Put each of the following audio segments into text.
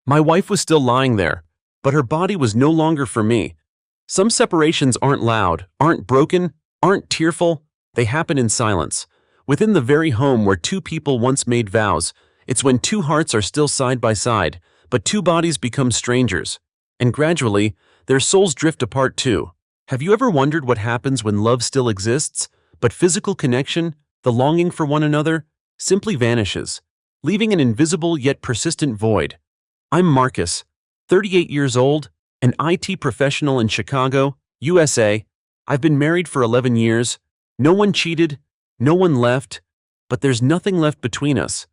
My wife was still lying there, but her body was no longer for me. Some separations aren't loud, aren't broken, aren't tearful, they happen in silence. Within the very home where two people once made vows, it's when two hearts are still side by side, but two bodies become strangers. And gradually, their souls drift apart too. Have you ever wondered what happens when love still exists, but physical connection, the longing for one another, simply vanishes, leaving an invisible yet persistent void? I'm Marcus, 38 years old, an IT professional in Chicago, USA. I've been married for 11 years. No one cheated, no one left, but there's nothing left between us,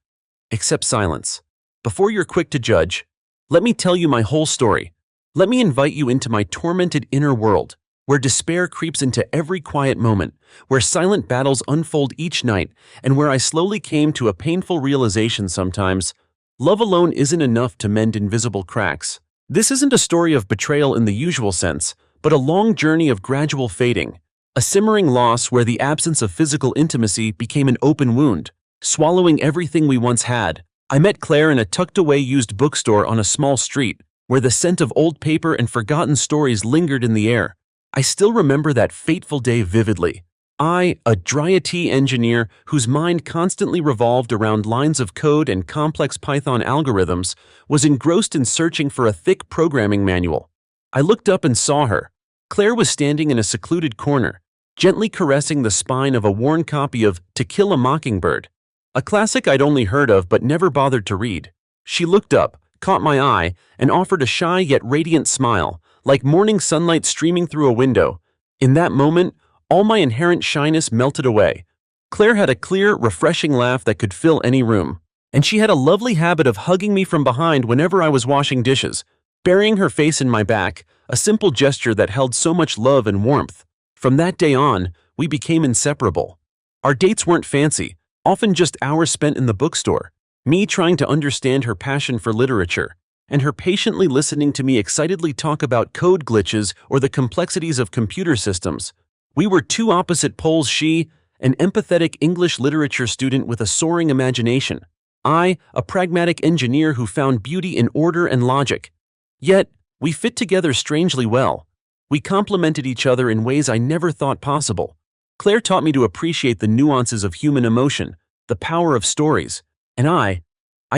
except silence. Before you're quick to judge, let me tell you my whole story. Let me invite you into my tormented inner world, where despair creeps into every quiet moment, where silent battles unfold each night, and where I slowly came to a painful realization sometimes: love alone isn't enough to mend invisible cracks. This isn't a story of betrayal in the usual sense, but a long journey of gradual fading, a simmering loss where the absence of physical intimacy became an open wound, swallowing everything we once had. I met Claire in a tucked-away used bookstore on a small street, where the scent of old paper and forgotten stories lingered in the air. I still remember that fateful day vividly. I, a dry IT engineer whose mind constantly revolved around lines of code and complex Python algorithms, was engrossed in searching for a thick programming manual. I looked up and saw her. Claire was standing in a secluded corner, gently caressing the spine of a worn copy of To Kill a Mockingbird, a classic I'd only heard of but never bothered to read. She looked up, caught my eye, and offered a shy yet radiant smile, like morning sunlight streaming through a window. In that moment, all my inherent shyness melted away. Claire had a clear, refreshing laugh that could fill any room, and she had a lovely habit of hugging me from behind whenever I was washing dishes, burying her face in my back, a simple gesture that held so much love and warmth. From that day on, we became inseparable. Our dates weren't fancy, often just hours spent in the bookstore, me trying to understand her passion for literature, and her patiently listening to me excitedly talk about code glitches or the complexities of computer systems. We were two opposite poles: she, an empathetic English literature student with a soaring imagination; I, a pragmatic engineer who found beauty in order and logic. Yet, we fit together strangely well. We complemented each other in ways I never thought possible. Claire taught me to appreciate the nuances of human emotion, the power of stories, and I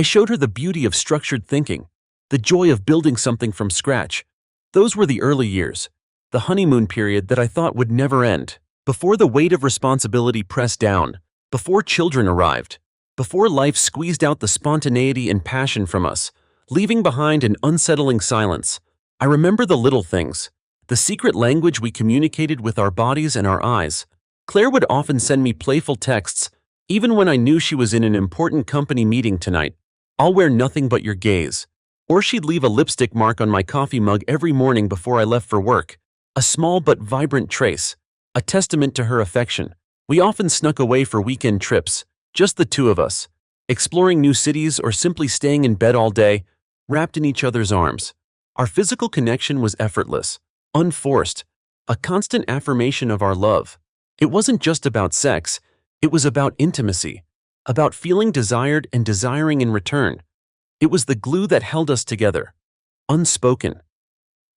showed her the beauty of structured thinking, the joy of building something from scratch. Those were the early years, the honeymoon period that I thought would never end. Before the weight of responsibility pressed down, before children arrived, before life squeezed out the spontaneity and passion from us, leaving behind an unsettling silence. I remember the little things, the secret language we communicated with our bodies and our eyes. Claire would often send me playful texts, even when I knew she was in an important company meeting tonight. "I'll wear nothing but your gaze." Or she'd leave a lipstick mark on my coffee mug every morning before I left for work. A small but vibrant trace, a testament to her affection. We often snuck away for weekend trips, just the two of us, exploring new cities or simply staying in bed all day, wrapped in each other's arms. Our physical connection was effortless, unforced, a constant affirmation of our love. It wasn't just about sex, it was about intimacy, about feeling desired and desiring in return. It was the glue that held us together, unspoken,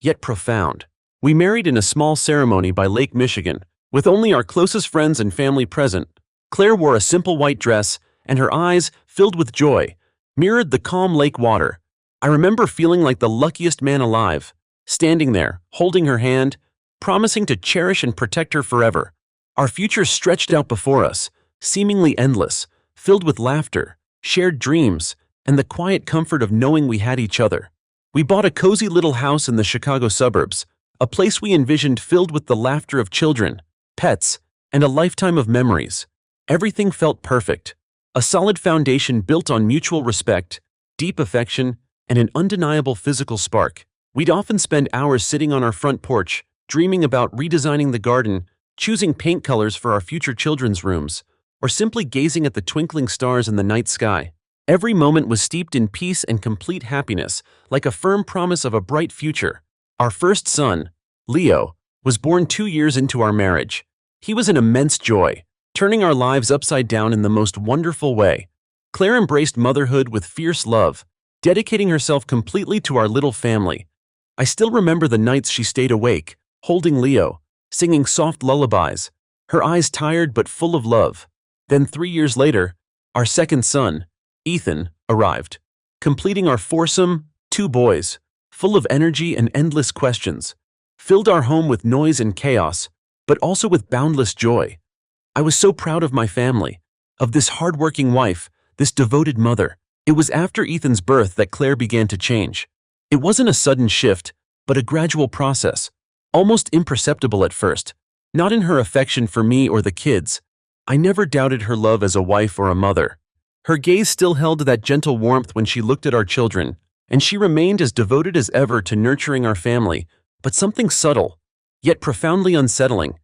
yet profound. We married in a small ceremony by Lake Michigan, with only our closest friends and family present. Claire wore a simple white dress, and her eyes, filled with joy, mirrored the calm lake water. I remember feeling like the luckiest man alive, standing there, holding her hand, promising to cherish and protect her forever. Our future stretched out before us, seemingly endless, filled with laughter, shared dreams, and the quiet comfort of knowing we had each other. We bought a cozy little house in the Chicago suburbs, a place we envisioned filled with the laughter of children, pets, and a lifetime of memories. Everything felt perfect, a solid foundation built on mutual respect, deep affection, and an undeniable physical spark. We'd often spend hours sitting on our front porch, dreaming about redesigning the garden, choosing paint colors for our future children's rooms, or simply gazing at the twinkling stars in the night sky. Every moment was steeped in peace and complete happiness, like a firm promise of a bright future. Our first son, Leo, was born 2 years into our marriage. He was an immense joy, turning our lives upside down in the most wonderful way. Claire embraced motherhood with fierce love, dedicating herself completely to our little family. I still remember the nights she stayed awake, holding Leo, singing soft lullabies, her eyes tired but full of love. Then 3 years later, our second son, Ethan, arrived, completing our foursome, 2 boys, full of energy and endless questions, filled our home with noise and chaos, but also with boundless joy. I was so proud of my family, of this hardworking wife, this devoted mother. It was after Ethan's birth that Claire began to change. It wasn't a sudden shift, but a gradual process, almost imperceptible at first. Not in her affection for me or the kids. I never doubted her love as a wife or a mother. Her gaze still held that gentle warmth when she looked at our children, and she remained as devoted as ever to nurturing our family. But something subtle, yet profoundly unsettling,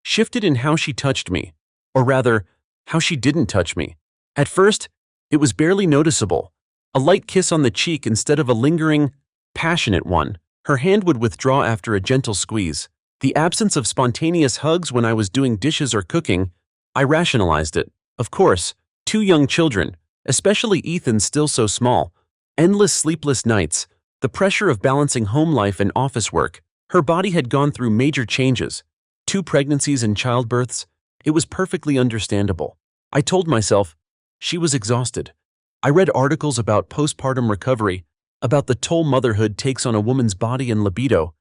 shifted in how she touched me, or rather, how she didn't touch me. At first, it was barely noticeable, a light kiss on the cheek instead of a lingering, passionate one. Her hand would withdraw after a gentle squeeze. The absence of spontaneous hugs when I was doing dishes or cooking, I rationalized it. Of course, 2 young children, especially Ethan still so small, endless sleepless nights, the pressure of balancing home life and office work. Her body had gone through major changes, 2 pregnancies and childbirths. It was perfectly understandable. I told myself, she was exhausted. I read articles about postpartum recovery, about the toll motherhood takes on a woman's body and libido.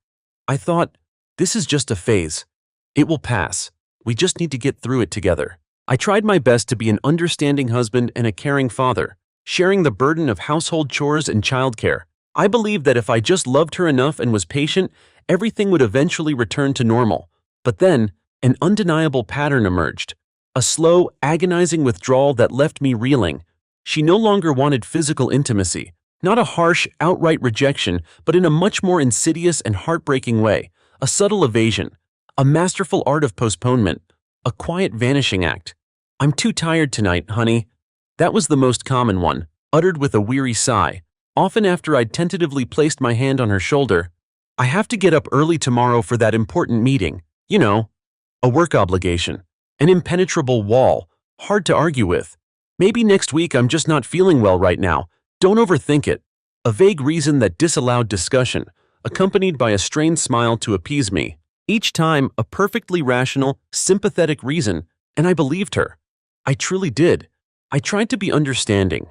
I thought, this is just a phase. It will pass. We just need to get through it together. I tried my best to be an understanding husband and a caring father, sharing the burden of household chores and childcare. I believed that if I just loved her enough and was patient, everything would eventually return to normal. But then, an undeniable pattern emerged. A slow, agonizing withdrawal that left me reeling. She no longer wanted physical intimacy. Not a harsh, outright rejection, but in a much more insidious and heartbreaking way. A subtle evasion. A masterful art of postponement. A quiet vanishing act. "I'm too tired tonight, honey." That was the most common one, uttered with a weary sigh. Often after I'd tentatively placed my hand on her shoulder. "I have to get up early tomorrow for that important meeting. You know, a work obligation. An impenetrable wall, hard to argue with. Maybe next week I'm just not feeling well right now. Don't overthink it." A vague reason that disallowed discussion, accompanied by a strained smile to appease me. Each time, a perfectly rational, sympathetic reason, and I believed her. I truly did. I tried to be understanding,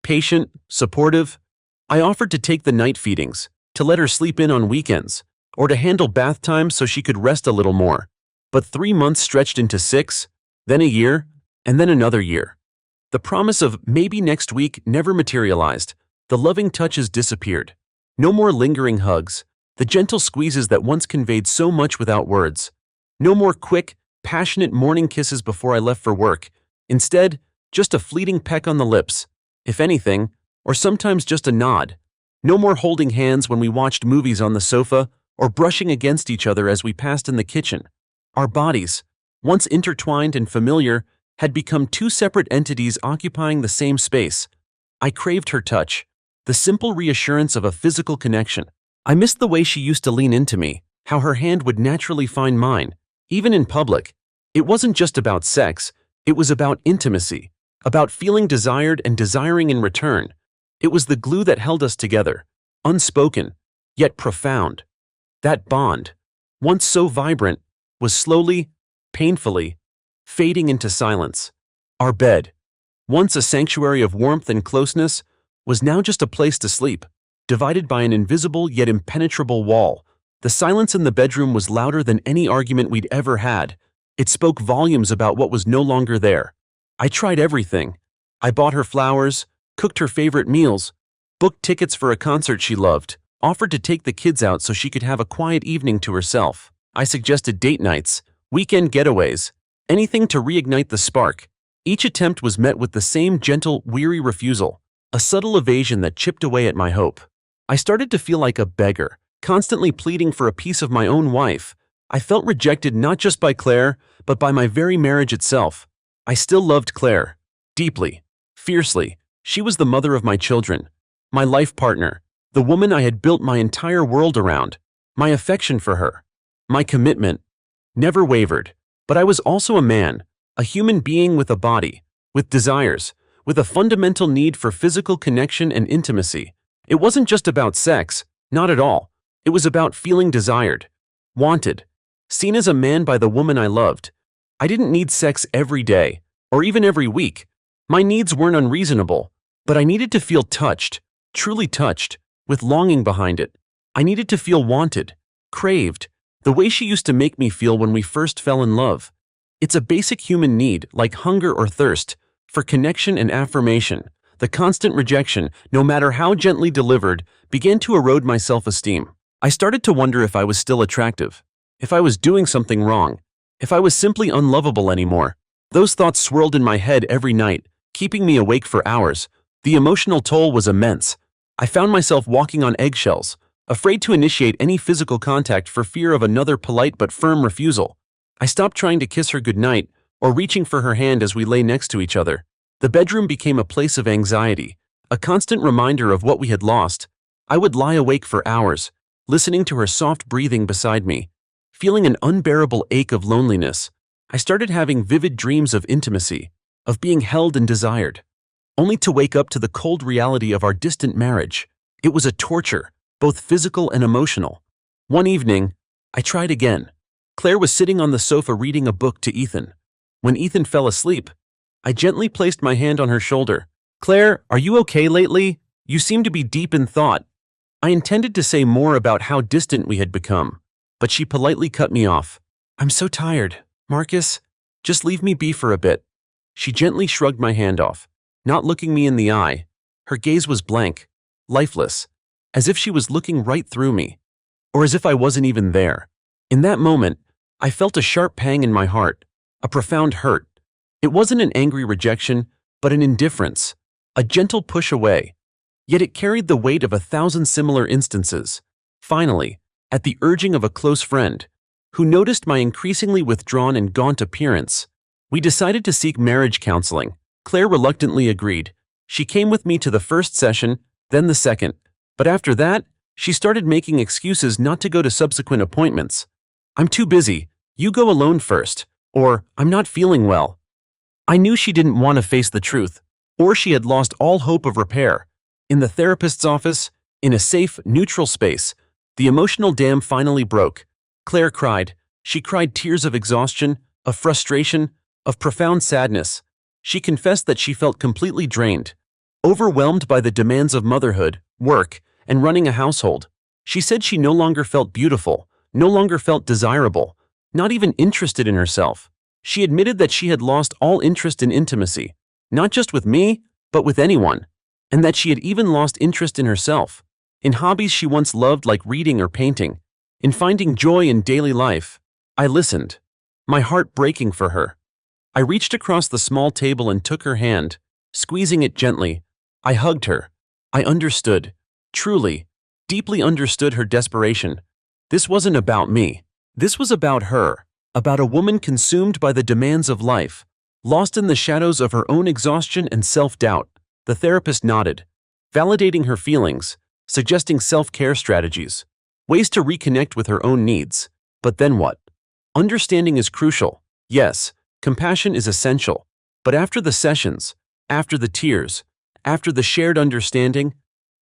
patient, supportive. I offered to take the night feedings, to let her sleep in on weekends, or to handle bath time so she could rest a little more. But 3 months stretched into 6, then a year, and then another year. The promise of maybe next week never materialized. The loving touches disappeared. No more lingering hugs, the gentle squeezes that once conveyed so much without words. No more quick, passionate morning kisses before I left for work. Instead, just a fleeting peck on the lips, if anything, or sometimes just a nod. No more holding hands when we watched movies on the sofa or brushing against each other as we passed in the kitchen. Our bodies, once intertwined and familiar, had become 2 separate entities occupying the same space. I craved her touch, the simple reassurance of a physical connection. I missed the way she used to lean into me, how her hand would naturally find mine, even in public. It wasn't just about sex, it was about intimacy, about feeling desired and desiring in return. It was the glue that held us together, unspoken, yet profound. That bond, once so vibrant, was slowly, painfully, fading into silence. Our bed, once a sanctuary of warmth and closeness, was now just a place to sleep, divided by an invisible yet impenetrable wall. The silence in the bedroom was louder than any argument we'd ever had. It spoke volumes about what was no longer there. I tried everything. I bought her flowers, cooked her favorite meals, booked tickets for a concert she loved, offered to take the kids out so she could have a quiet evening to herself. I suggested date nights, weekend getaways, anything to reignite the spark. Each attempt was met with the same gentle, weary refusal, a subtle evasion that chipped away at my hope. I started to feel like a beggar, constantly pleading for a piece of my own wife. I felt rejected not just by Claire, but by my very marriage itself. I still loved Claire, deeply, fiercely. She was the mother of my children, my life partner, the woman I had built my entire world around. My affection for her, my commitment, never wavered. But I was also a man, a human being with a body, with desires, with a fundamental need for physical connection and intimacy. It wasn't just about sex, not at all. It was about feeling desired, wanted, seen as a man by the woman I loved. I didn't need sex every day, or even every week. My needs weren't unreasonable, but I needed to feel touched, truly touched, with longing behind it. I needed to feel wanted, craved, the way she used to make me feel when we first fell in love. It's a basic human need, like hunger or thirst, for connection and affirmation. The constant rejection, no matter how gently delivered, began to erode my self-esteem. I started to wonder if I was still attractive, if I was doing something wrong, if I was simply unlovable anymore. Those thoughts swirled in my head every night, keeping me awake for hours. The emotional toll was immense. I found myself walking on eggshells, afraid to initiate any physical contact for fear of another polite but firm refusal. I stopped trying to kiss her goodnight or reaching for her hand as we lay next to each other. The bedroom became a place of anxiety, a constant reminder of what we had lost. I would lie awake for hours, listening to her soft breathing beside me, feeling an unbearable ache of loneliness. I started having vivid dreams of intimacy, of being held and desired, only to wake up to the cold reality of our distant marriage. It was a torture, both physical and emotional. One evening, I tried again. Claire was sitting on the sofa reading a book to Ethan. When Ethan fell asleep, I gently placed my hand on her shoulder. "Claire, are you okay lately? You seem to be deep in thought." I intended to say more about how distant we had become, but she politely cut me off. "I'm so tired, Marcus. Just leave me be for a bit." She gently shrugged my hand off, not looking me in the eye. Her gaze was blank, lifeless, as if she was looking right through me, or as if I wasn't even there. In that moment, I felt a sharp pang in my heart, a profound hurt. It wasn't an angry rejection, but an indifference, a gentle push away. Yet it carried the weight of 1,000 similar instances. Finally, at the urging of a close friend, who noticed my increasingly withdrawn and gaunt appearance, we decided to seek marriage counseling. Claire reluctantly agreed. She came with me to the first session, then the second. But after that, she started making excuses not to go to subsequent appointments. "I'm too busy. You go alone first." Or, "I'm not feeling well." I knew she didn't want to face the truth, or she had lost all hope of repair. In the therapist's office, in a safe, neutral space, the emotional dam finally broke. Claire cried. She cried tears of exhaustion, of frustration, of profound sadness. She confessed that she felt completely drained, overwhelmed by the demands of motherhood, work, and running a household. She said she no longer felt beautiful, no longer felt desirable, not even interested in herself. She admitted that she had lost all interest in intimacy, not just with me, but with anyone, and that she had even lost interest in herself, in hobbies she once loved like reading or painting, in finding joy in daily life. I listened, my heart breaking for her. I reached across the small table and took her hand, squeezing it gently. I hugged her. I understood, truly, deeply understood her desperation. This wasn't about me. This was about her, about a woman consumed by the demands of life, lost in the shadows of her own exhaustion and self-doubt. The therapist nodded, validating her feelings, suggesting self-care strategies, ways to reconnect with her own needs. But then what? Understanding is crucial. Yes, compassion is essential. But after the sessions, after the tears, after the shared understanding,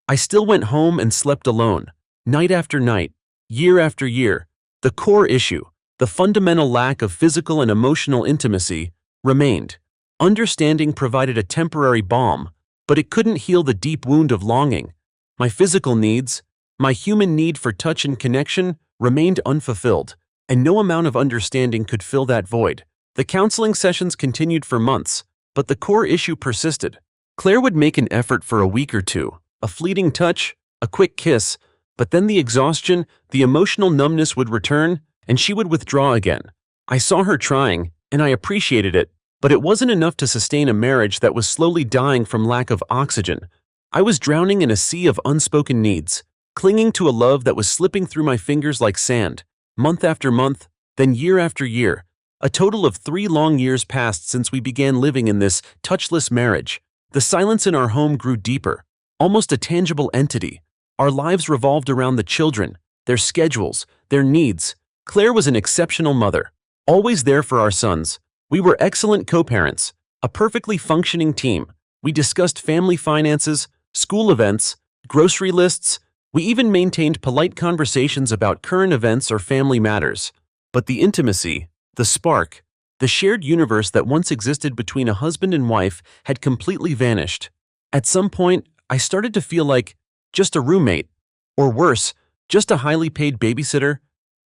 I still went home and slept alone, night after night, year after year. The core issue, the fundamental lack of physical and emotional intimacy, remained. Understanding provided a temporary balm, but it couldn't heal the deep wound of longing. My physical needs, my human need for touch and connection, remained unfulfilled, and no amount of understanding could fill that void. The counseling sessions continued for months, but the core issue persisted. Claire would make an effort for a week or two, a fleeting touch, a quick kiss, but then the exhaustion, the emotional numbness would return, and she would withdraw again. I saw her trying, and I appreciated it, but it wasn't enough to sustain a marriage that was slowly dying from lack of oxygen. I was drowning in a sea of unspoken needs, clinging to a love that was slipping through my fingers like sand. Month after month, then year after year, a total of 3 long years passed since we began living in this touchless marriage. The silence in our home grew deeper, almost a tangible entity. Our lives revolved around the children, their schedules, their needs. Claire was an exceptional mother, always there for our sons. We were excellent co-parents, a perfectly functioning team. We discussed family finances, school events, grocery lists. We even maintained polite conversations about current events or family matters. But the intimacy, the spark, the shared universe that once existed between a husband and wife had completely vanished. At some point, I started to feel like just a roommate, or worse, just a highly paid babysitter.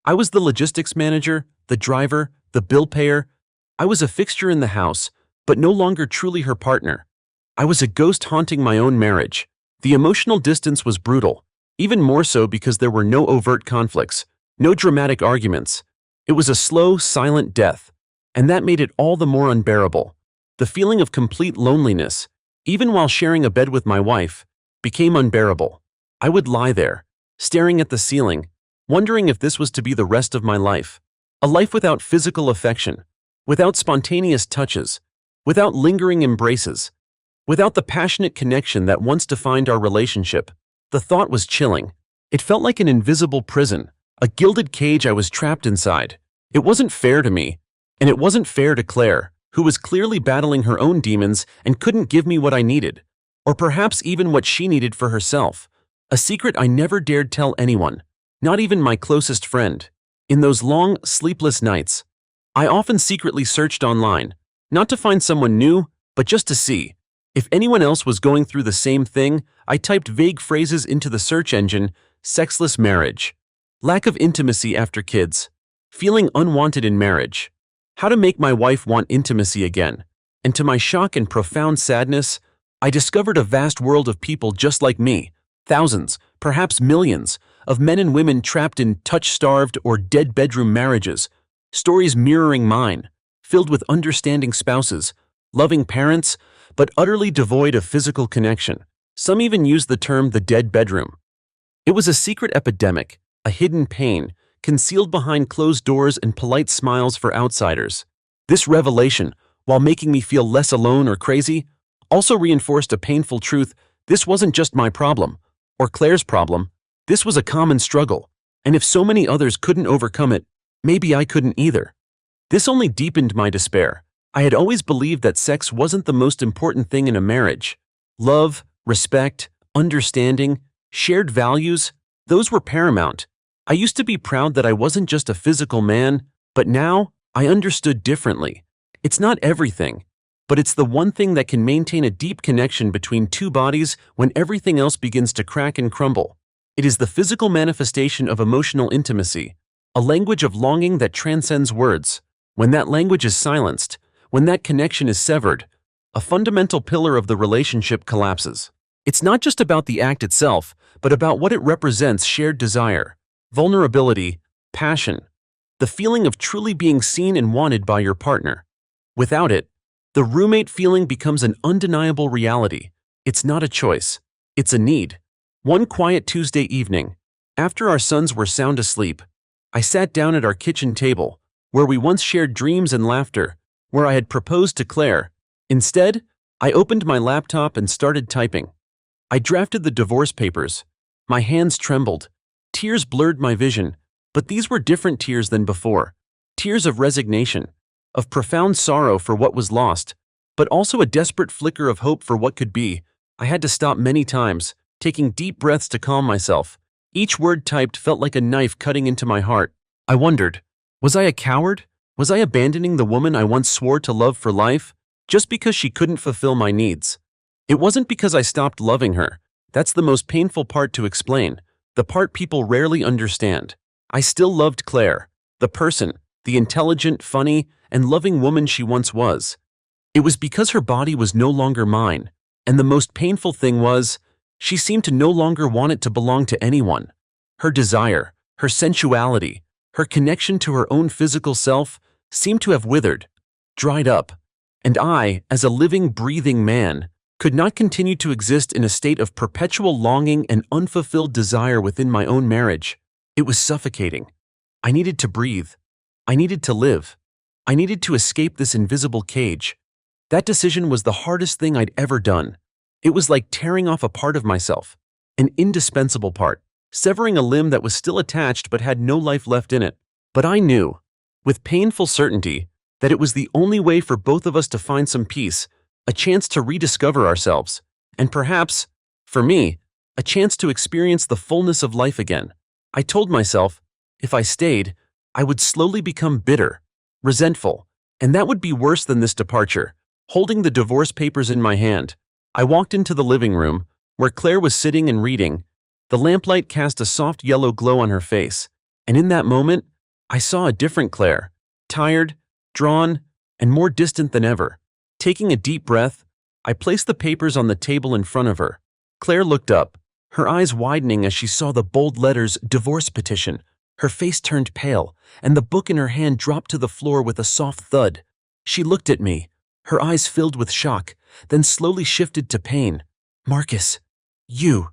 I was the logistics manager, the driver, the bill payer. I was a fixture in the house, but no longer truly her partner. I was a ghost haunting my own marriage. The emotional distance was brutal, even more so because there were no overt conflicts, no dramatic arguments. It was a slow, silent death, and that made it all the more unbearable. The feeling of complete loneliness, even while sharing a bed with my wife, became unbearable. I would lie there, staring at the ceiling, wondering if this was to be the rest of my life. A life without physical affection, without spontaneous touches, without lingering embraces, without the passionate connection that once defined our relationship. The thought was chilling. It felt like an invisible prison, a gilded cage I was trapped inside. It wasn't fair to me, and it wasn't fair to Claire, who was clearly battling her own demons and couldn't give me what I needed, or perhaps even what she needed for herself. A secret I never dared tell anyone, not even my closest friend. In those long, sleepless nights, I often secretly searched online, not to find someone new, but just to see if anyone else was going through the same thing. I typed vague phrases into the search engine: sexless marriage, lack of intimacy after kids, feeling unwanted in marriage, how to make my wife want intimacy again. And to my shock and profound sadness, I discovered a vast world of people just like me, thousands, perhaps millions, of men and women trapped in touch-starved or dead bedroom marriages, stories mirroring mine, filled with understanding spouses, loving parents, but utterly devoid of physical connection. Some even used the term the dead bedroom. It was a secret epidemic, a hidden pain, concealed behind closed doors and polite smiles for outsiders. This revelation, while making me feel less alone or crazy, also reinforced a painful truth: this wasn't just my problem, or Claire's problem. This was a common struggle, and if so many others couldn't overcome it, maybe I couldn't either. This only deepened my despair. I had always believed that sex wasn't the most important thing in a marriage. Love, respect, understanding, shared values, those were paramount. I used to be proud that I wasn't just a physical man, but now I understood differently. It's not everything, but it's the one thing that can maintain a deep connection between two bodies when everything else begins to crack and crumble. It is the physical manifestation of emotional intimacy, a language of longing that transcends words. When that language is silenced, when that connection is severed, a fundamental pillar of the relationship collapses. It's not just about the act itself, but about what it represents: shared desire, vulnerability, passion, the feeling of truly being seen and wanted by your partner. Without it, the roommate feeling becomes an undeniable reality. It's not a choice, it's a need. One quiet Tuesday evening, after our sons were sound asleep, I sat down at our kitchen table, where we once shared dreams and laughter, where I had proposed to Claire. Instead, I opened my laptop and started typing. I drafted the divorce papers. My hands trembled. Tears blurred my vision, but these were different tears than before. Tears of resignation, of profound sorrow for what was lost, but also a desperate flicker of hope for what could be. I had to stop many times, taking deep breaths to calm myself. Each word typed felt like a knife cutting into my heart. I wondered, was I a coward? Was I abandoning the woman I once swore to love for life, just because she couldn't fulfill my needs? It wasn't because I stopped loving her. That's the most painful part to explain, the part people rarely understand. I still loved Claire, the person, the intelligent, funny, and loving woman she once was. It was because her body was no longer mine, and the most painful thing was, she seemed to no longer want it to belong to anyone. Her desire, her sensuality, her connection to her own physical self seemed to have withered, dried up, and I, as a living, breathing man, could not continue to exist in a state of perpetual longing and unfulfilled desire within my own marriage. It was suffocating. I needed to breathe. I needed to live. I needed to escape this invisible cage. That decision was the hardest thing I'd ever done. It was like tearing off a part of myself, an indispensable part, severing a limb that was still attached but had no life left in it. But I knew, with painful certainty, that it was the only way for both of us to find some peace, a chance to rediscover ourselves, and perhaps, for me, a chance to experience the fullness of life again. I told myself, if I stayed, I would slowly become bitter, resentful, and that would be worse than this departure. Holding the divorce papers in my hand, I walked into the living room, where Claire was sitting and reading. The lamplight cast a soft yellow glow on her face, and in that moment, I saw a different Claire, tired, drawn, and more distant than ever. Taking a deep breath, I placed the papers on the table in front of her. Claire looked up, her eyes widening as she saw the bold letters "divorce petition." Her face turned pale, and the book in her hand dropped to the floor with a soft thud. She looked at me, her eyes filled with shock, then slowly shifted to pain. "Marcus, you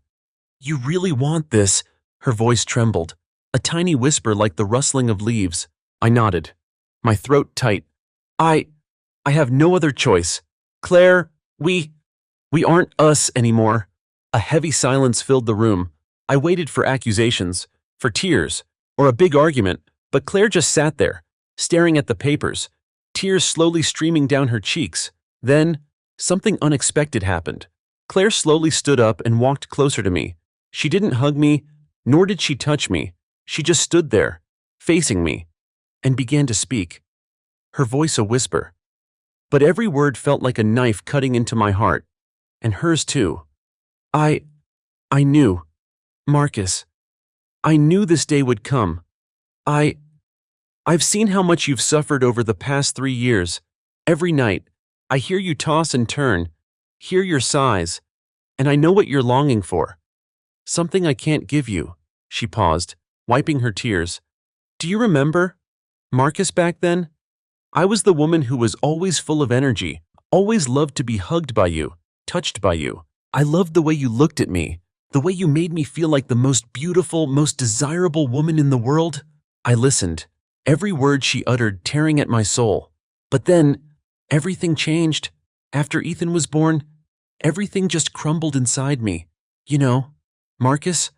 really want this?" Her voice trembled, a tiny whisper like the rustling of leaves. I nodded, my throat tight. I have no other choice. Claire, we aren't us anymore." A heavy silence filled the room. I waited for accusations, for tears, or a big argument, but Claire just sat there, staring at the papers, tears slowly streaming down her cheeks. Then, something unexpected happened. Claire slowly stood up and walked closer to me. She didn't hug me, nor did she touch me. She just stood there, facing me, and began to speak, her voice a whisper. But every word felt like a knife cutting into my heart, and hers too. I knew, Marcus. I knew this day would come. I've seen how much you've suffered over the past 3 years. Every night, I hear you toss and turn, hear your sighs, and I know what you're longing for. Something I can't give you." She paused, wiping her tears. "Do you remember, Marcus, back then? I was the woman who was always full of energy, always loved to be hugged by you, touched by you. I loved the way you looked at me, the way you made me feel like the most beautiful, most desirable woman in the world." I listened, every word she uttered tearing at my soul. But then, everything changed. After Ethan was born, everything just crumbled inside me. "You know, Marcus,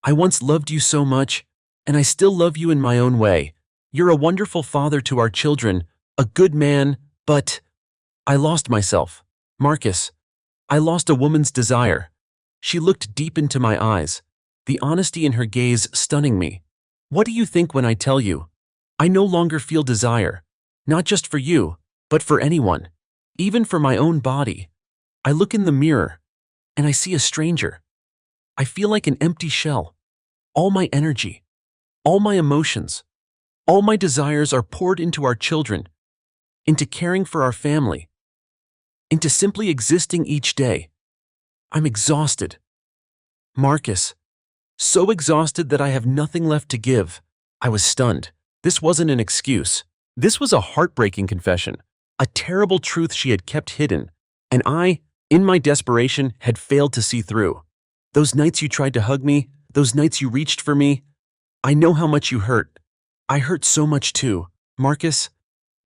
I once loved you so much, and I still love you in my own way. You're a wonderful father to our children, a good man, but I lost myself. Marcus, I lost a woman's desire." She looked deep into my eyes, the honesty in her gaze stunning me. "What do you think when I tell you? I no longer feel desire, not just for you, but for anyone, even for my own body. I look in the mirror, and I see a stranger. I feel like an empty shell. All my energy, all my emotions, all my desires are poured into our children, into caring for our family, into simply existing each day. I'm exhausted. Marcus, so exhausted that I have nothing left to give." I was stunned. This wasn't an excuse. This was a heartbreaking confession, a terrible truth she had kept hidden, and I, in my desperation, had failed to see through. "Those nights you tried to hug me, those nights you reached for me, I know how much you hurt. I hurt so much too. Marcus,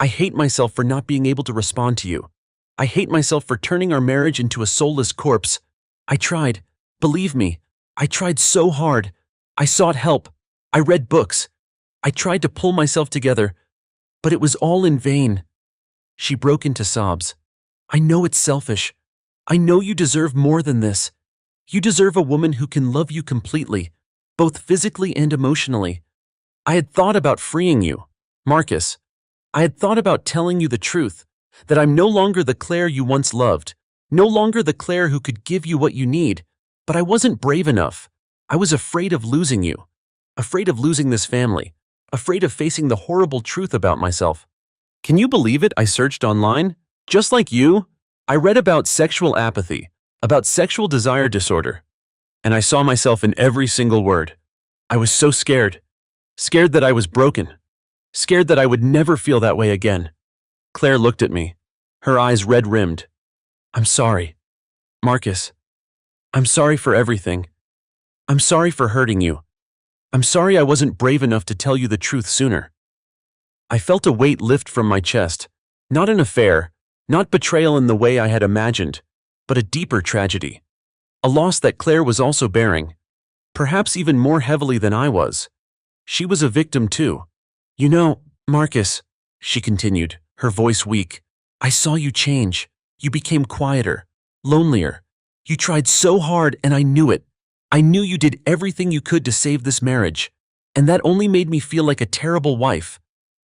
I hate myself for not being able to respond to you. I hate myself for turning our marriage into a soulless corpse. I tried, believe me, I tried so hard. I sought help. I read books. I tried to pull myself together, but it was all in vain." She broke into sobs. "I know it's selfish. I know you deserve more than this. You deserve a woman who can love you completely, both physically and emotionally. I had thought about freeing you, Marcus. I had thought about telling you the truth, that I'm no longer the Claire you once loved, no longer the Claire who could give you what you need, but I wasn't brave enough. I was afraid of losing you, afraid of losing this family, afraid of facing the horrible truth about myself. Can you believe it? I searched online. Just like you, I read about sexual apathy, about sexual desire disorder, and I saw myself in every single word. I was so scared, scared that I was broken, scared that I would never feel that way again." Claire looked at me, her eyes red-rimmed. "I'm sorry, Marcus. I'm sorry for everything. I'm sorry for hurting you. I'm sorry I wasn't brave enough to tell you the truth sooner." I felt a weight lift from my chest, not an affair, not betrayal in the way I had imagined, but a deeper tragedy, a loss that Claire was also bearing, perhaps even more heavily than I was. She was a victim too. "You know, Marcus," she continued, her voice weak, "I saw you change. You became quieter, lonelier. You tried so hard and I knew it. I knew you did everything you could to save this marriage, and that only made me feel like a terrible wife.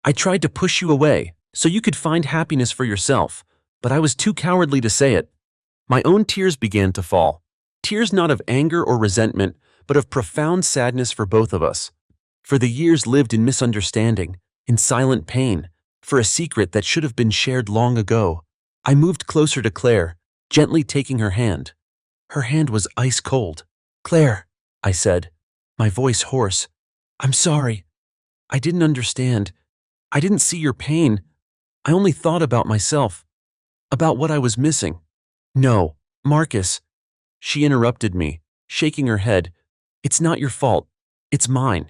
I tried to push you away so you could find happiness for yourself, but I was too cowardly to say it. My own tears began to fall. Tears not of anger or resentment, but of profound sadness for both of us. For the years lived in misunderstanding, in silent pain, for a secret that should have been shared long ago. I moved closer to Claire, gently taking her hand. Her hand was ice cold. "Claire," I said, my voice hoarse, "I'm sorry. I didn't understand. I didn't see your pain. I only thought about myself, about what I was missing." "No, Marcus," she interrupted me, shaking her head. "It's not your fault. It's mine.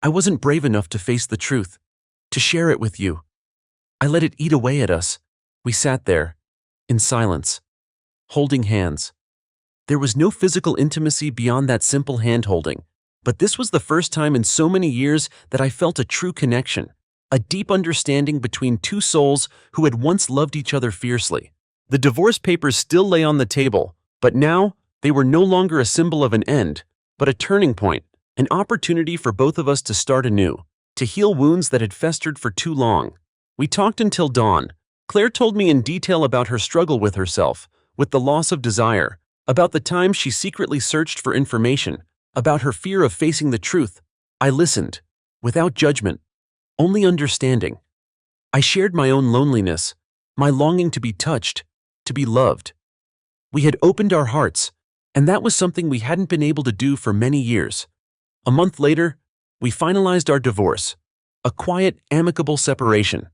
I wasn't brave enough to face the truth, to share it with you. I let it eat away at us." We sat there, in silence, holding hands. There was no physical intimacy beyond that simple hand-holding, but this was the first time in so many years that I felt a true connection, a deep understanding between two souls who had once loved each other fiercely. The divorce papers still lay on the table, but now they were no longer a symbol of an end, but a turning point, an opportunity for both of us to start anew, to heal wounds that had festered for too long. We talked until dawn. Claire told me in detail about her struggle with herself, with the loss of desire, about the times she secretly searched for information, about her fear of facing the truth. I listened, without judgment, only understanding. I shared my own loneliness, my longing to be touched, to be loved. We had opened our hearts, and that was something we hadn't been able to do for many years. A month later, we finalized our divorce, a quiet, amicable separation.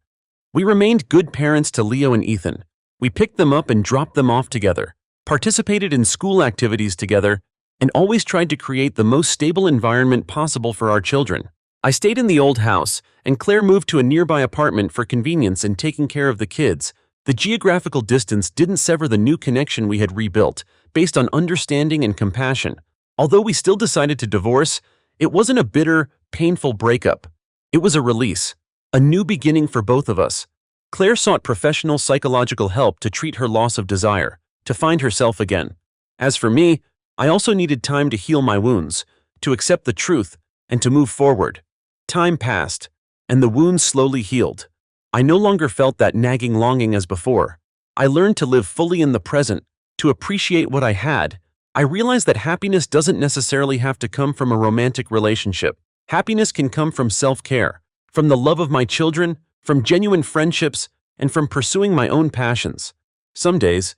We remained good parents to Leo and Ethan. We picked them up and dropped them off together, participated in school activities together, and always tried to create the most stable environment possible for our children. I stayed in the old house, and Claire moved to a nearby apartment for convenience in taking care of the kids. The geographical distance didn't sever the new connection we had rebuilt, based on understanding and compassion. Although we still decided to divorce, it wasn't a bitter, painful breakup. It was a release, a new beginning for both of us. Claire sought professional psychological help to treat her loss of desire, to find herself again. As for me, I also needed time to heal my wounds, to accept the truth, and to move forward. Time passed, and the wounds slowly healed. I no longer felt that nagging longing as before. I learned to live fully in the present, to appreciate what I had. I realized that happiness doesn't necessarily have to come from a romantic relationship. Happiness can come from self-care, from the love of my children, from genuine friendships, and from pursuing my own passions. Some days,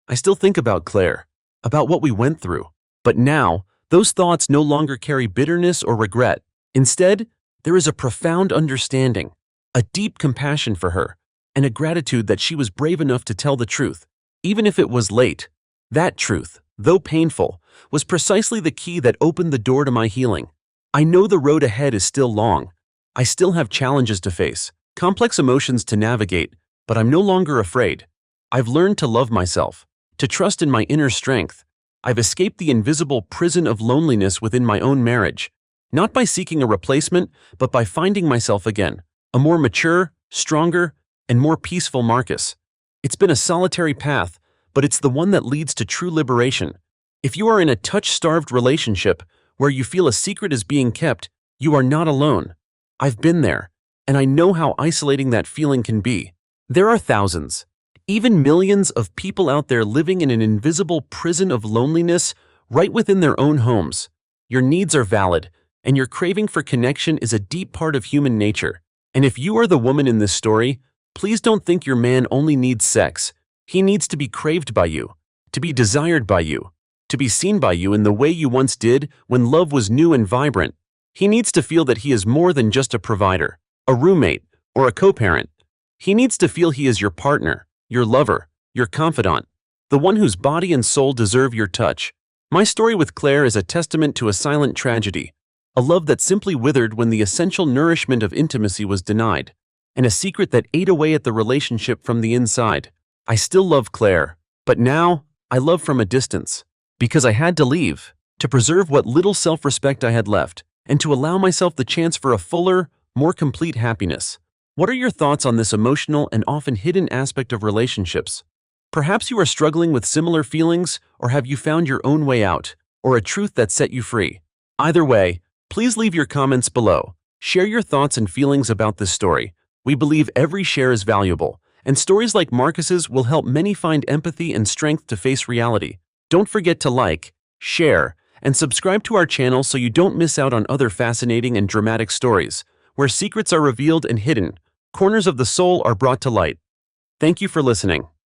I still think about Claire, about what we went through. But now, those thoughts no longer carry bitterness or regret. Instead, there is a profound understanding, a deep compassion for her, and a gratitude that she was brave enough to tell the truth, even if it was late. That truth, though painful, was precisely the key that opened the door to my healing. I know the road ahead is still long. I still have challenges to face, complex emotions to navigate, but I'm no longer afraid. I've learned to love myself, to trust in my inner strength. I've escaped the invisible prison of loneliness within my own marriage, not by seeking a replacement, but by finding myself again, a more mature, stronger, and more peaceful Marcus. It's been a solitary path, but it's the one that leads to true liberation. If you are in a touch-starved relationship where you feel a secret is being kept, you are not alone. I've been there, and I know how isolating that feeling can be. There are thousands, even millions of people out there living in an invisible prison of loneliness right within their own homes. Your needs are valid, and your craving for connection is a deep part of human nature. And if you are the woman in this story, please don't think your man only needs sex. He needs to be craved by you, to be desired by you, to be seen by you in the way you once did when love was new and vibrant. He needs to feel that he is more than just a provider, a roommate, or a co-parent. He needs to feel he is your partner, your lover, your confidant, the one whose body and soul deserve your touch. My story with Claire is a testament to a silent tragedy, a love that simply withered when the essential nourishment of intimacy was denied, and a secret that ate away at the relationship from the inside. I still love Claire, but now I love from a distance, because I had to leave, to preserve what little self-respect I had left, and to allow myself the chance for a fuller, more complete happiness. What are your thoughts on this emotional and often hidden aspect of relationships? Perhaps you are struggling with similar feelings, or have you found your own way out? or a truth that set you free. Either way, please leave your comments below. Share your thoughts and feelings about this story. We believe every share is valuable, and stories like Marcus's will help many find empathy and strength to face reality. Don't forget to like, share, and subscribe to our channel so you don't miss out on other fascinating and dramatic stories, where secrets are revealed and hidden, corners of the soul are brought to light. Thank you for listening.